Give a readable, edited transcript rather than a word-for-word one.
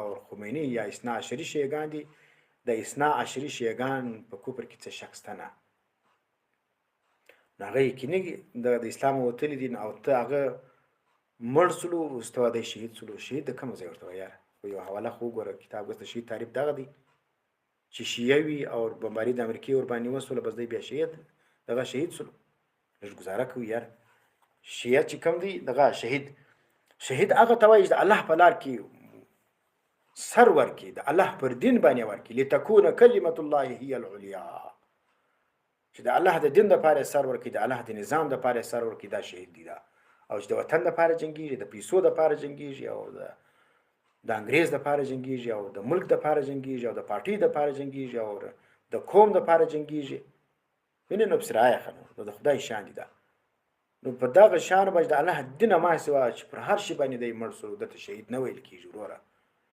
او خمیني یا اثنا عشري شیعګان دي. د اثنا عشري شیعګان په کفر کې څه شک شته نه. نو هغه یقیني د اسلام وتلي دي او ته هغه مړ سلو وروسته دی شهید سلو. شهید د کوم ځای ورته وایه؟ خو یو حواله خو وګوره کتاب کې د شهید تعریف دغه دی چې شیعه وي او بمباري د امریکې ورباندې وسوله بس دی بیا شهید دغه شهید سلو. لږ ګزاره کوي یار. شیعه چې کوم دی دغه شهید هغه ته وایي چې د الله په لار کې سر ورکړي، د الله پر دین باندې ورکړي. لتكون کلمة الله هي العلیا، چې د الله د دین دپاره سر ورکړي، د الله د نظام دپاره سر ورکړي، دا شهید دی. دا او چې د وطن دپاره جنګېږي، د پیسو دپاره جنګېږي او د انګریز دپاره جنګېږي او د ملک دپاره جنګېږي او د پارټۍ دپاره جنګېږي او د قوم دپاره جنګېږي. وینې نو پسې رایخه نو د خدای شان دي. دا نو په دغه شان باندې د الله دینه ما سوا چې پر هر شي باندې دی مړ سو دته شهید نه ویل کېږي وروره.